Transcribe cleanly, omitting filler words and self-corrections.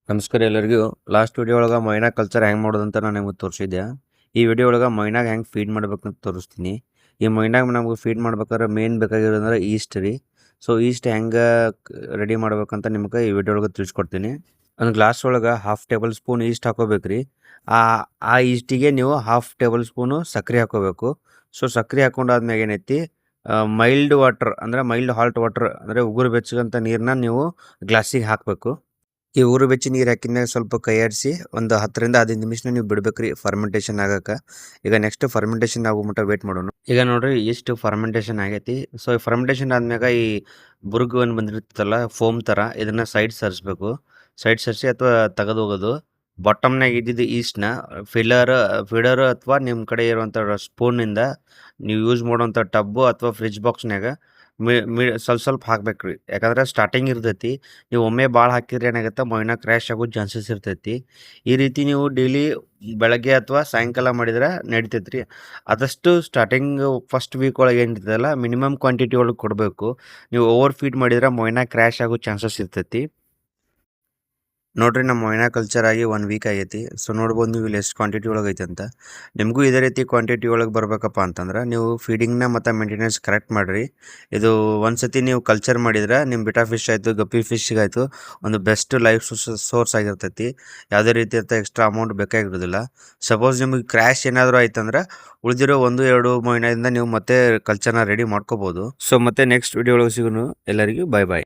ನಮಸ್ಕಾರ ಎಲ್ಲರಿಗೂ. Last video ಒಳಗೆ ಮೊಯ್ನಾ ಕಲ್ಚರ್ ಹೆಂಗೆ ಮಾಡೋದಂತ ನಾನು ನಿಮಗೆ ತೋರಿಸಿದ್ದೆ. ಈ ವಿಡಿಯೋ ಒಳಗೆ ಮೊಯ್ನಾಗ ಹೆಂಗೆ ಫೀಡ್ ಮಾಡ್ಬೇಕಂತ ತೋರಿಸ್ತೀನಿ. ಈ ಮೊಯ್ನಾಗ ನಮ್ಗೆ ಫೀಡ್ ಮಾಡ್ಬೇಕಾದ್ರೆ ಮೇನ್ ಬೇಕಾಗಿರೋದಂದ್ರೆ ಈಸ್ಟ್ ರೀ. ಸೊ ಈಸ್ಟ್ ಹೆಂಗೆ ರೆಡಿ ಮಾಡ್ಬೇಕಂತ ನಿಮ್ಗೆ ಈ ವಿಡಿಯೋ ಒಳಗೆ ತಿಳಿಸ್ಕೊಡ್ತೀನಿ. ಒಂದು ಗ್ಲಾಸ್ ಒಳಗೆ ಹಾಫ್ ಟೇಬಲ್ ಸ್ಪೂನ್ ಈಸ್ಟ್ ಹಾಕೋಬೇಕು ರೀ. ಆ ಆ ಈಸ್ಟಿಗೆ ನೀವು ಹಾಫ್ ಟೇಬಲ್ ಸ್ಪೂನು ಸಕ್ಕರೆ ಹಾಕೋಬೇಕು. ಸೊ ಸಕ್ಕರೆ ಹಾಕೊಂಡಾದ್ಮೇಲೆ ಏನೈತಿ, ಮೈಲ್ಡ್ ವಾಟರ್ ಅಂದರೆ ಮೈಲ್ಡ್ ಹಾಲ್ಟ್ ವಾಟರ್ ಅಂದರೆ ಉಗುರು ಬೆಚ್ಚಗಂತ ನೀರನ್ನ ನೀವು ಗ್ಲಾಸಿಗೆ ಹಾಕಬೇಕು. ಈ ಊರು ಬೆಚ್ಚಿ ನೀರು ಹಾಕಿದ್ಮ್ಯಾಗ ಸ್ವಲ್ಪ ಕೈಯಾಡಿಸಿ ಒಂದು 10ರಿಂದ 15 ನಿಮಿಷ ನೀವು ಬಿಡ್ಬೇಕ್ರಿ ಫರ್ಮೆಂಟೇಷನ್ ಆಗಕ್ಕೆ. ಈಗ ನೆಕ್ಸ್ಟ್ ಫರ್ಮೆಂಟೇಷನ್ ಆಗೋ ಮಟ್ಟ ವೇಟ್ ಮಾಡೋಣ. ಈಗ ನೋಡ್ರಿ ಇಷ್ಟು ಫರ್ಮೆಂಟೇಷನ್ ಆಗೈತಿ. ಸೊ ಈ ಫರ್ಮೆಂಟೇಷನ್ ಆದ್ಮ್ಯಾಗ ಈ ಬುರ್ಗು ಏನು ಬಂದಿರ್ತಲ್ಲ ಫೋಮ್ ಥರ, ಇದನ್ನ ಸೈಡ್ ಸರಿಸ್ಬೇಕು. ಸೈಡ್ ಸರಿಸಿ ಅಥವಾ ತೆಗೆದು ಹೋಗೋದು. ಬಾಟಮ್ನಾಗ ಇದ್ದಿದ್ದು ಈಸ್ಟ್ನ ಫೀಡರ್ ಅಥವಾ ನಿಮ್ಮ ಕಡೆ ಇರುವಂಥ ಸ್ಪೂನಿಂದ ನೀವು ಯೂಸ್ ಮಾಡುವಂಥ ಟಬ್ಬು ಅಥವಾ ಫ್ರಿಜ್ ಬಾಕ್ಸ್ನಾಗ ಸ್ವಲ್ಪ ಸ್ವಲ್ಪ ಹಾಕ್ಬೇಕ್ರಿ. ಯಾಕಂದ್ರೆ ಸ್ಟಾರ್ಟಿಂಗ್ ಇರ್ತೈತಿ. ನೀವು ಒಮ್ಮೆ ಭಾಳ ಹಾಕಿದ್ರೆ ಏನಾಗುತ್ತೆ, ಮೊಯ್ನಾ ಕ್ರ್ಯಾಶ್ ಆಗೋ ಚಾನ್ಸಸ್ ಇರ್ತೈತಿ. ಈ ರೀತಿ ನೀವು ಡೈಲಿ ಬೆಳಗ್ಗೆ ಅಥವಾ ಸಾಯಂಕಾಲ ಮಾಡಿದ್ರೆ ನಡಿತೈತ್ರಿ. ಆದಷ್ಟು ಸ್ಟಾರ್ಟಿಂಗ್ ಫಸ್ಟ್ ವೀಕ್ ಒಳಗೆ ಏನಿರ್ತದಲ್ಲ ಮಿನಿಮಮ್ ಕ್ವಾಂಟಿಟಿ ಒಳಗೆ ಕೊಡಬೇಕು. ನೀವು ಓವರ್ ಫೀಡ್ ಮಾಡಿದ್ರೆ ಮೊಯ್ನಾ ಕ್ರ್ಯಾಶ್ ಆಗೋ ಚಾನ್ಸಸ್ ಇರ್ತೈತಿ. ನೋಡ್ರಿ ನಮ್ಮ ಮೊಯ್ನಾ ಕಲ್ಚರ್ ಆಗಿ 1 ವೀಕ್ ಆಗೈತಿ. ಸೊ ನೋಡ್ಬೋದು ನೀವು ಇಲ್ಲಿ ಎಷ್ಟು ಕ್ವಾಂಟಿಟಿ ಒಳಗೆ ಐತೆ ಅಂತ. ನಿಮಗೂ ಇದೇ ರೀತಿ ಕ್ವಾಂಟಿಟಿ ಒಳಗೆ ಬರಬೇಕಪ್ಪ ಅಂತಂದ್ರೆ ನೀವು ಫೀಡಿಂಗ್ನ ಮತ್ತು ಮೇಂಟೆನೆನ್ಸ್ ಕರೆಕ್ಟ್ ಮಾಡಿರಿ. ಇದು ಒಂದು ಸತಿ ನೀವು ಕಲ್ಚರ್ ಮಾಡಿದ್ರೆ ನಿಮ್ಮ ಬಿಟಾ ಫಿಶ್ ಆಯಿತು, ಗಪ್ಪಿ ಫಿಶ್ಗಾಯಿತು ಒಂದು ಬೆಸ್ಟ್ ಲೈಫ್ ಸೋರ್ಸ್ ಆಗಿರ್ತೈತಿ. ಯಾವುದೇ ರೀತಿ ಅಂತ ಎಕ್ಸ್ಟ್ರಾ ಅಮೌಂಟ್ ಬೇಕಾಗಿರೋದಿಲ್ಲ. ಸಪೋಸ್ ನಿಮಗೆ ಕ್ರ್ಯಾಶ್ ಏನಾದರೂ ಆಯ್ತಂದ್ರೆ ಉಳಿದಿರೋ 1-2 ಮೊಯ್ನಾದಿಂದ ನೀವು ಮತ್ತೆ ಕಲ್ಚರ್ನ ರೆಡಿ ಮಾಡ್ಕೋಬೋದು. ಸೊ ಮತ್ತೆ ನೆಕ್ಸ್ಟ್ ವಿಡಿಯೋ ಒಳಗೆ ಸಿಗೋಣ. ಎಲ್ಲರಿಗೂ ಬಾಯ್ ಬಾಯ್.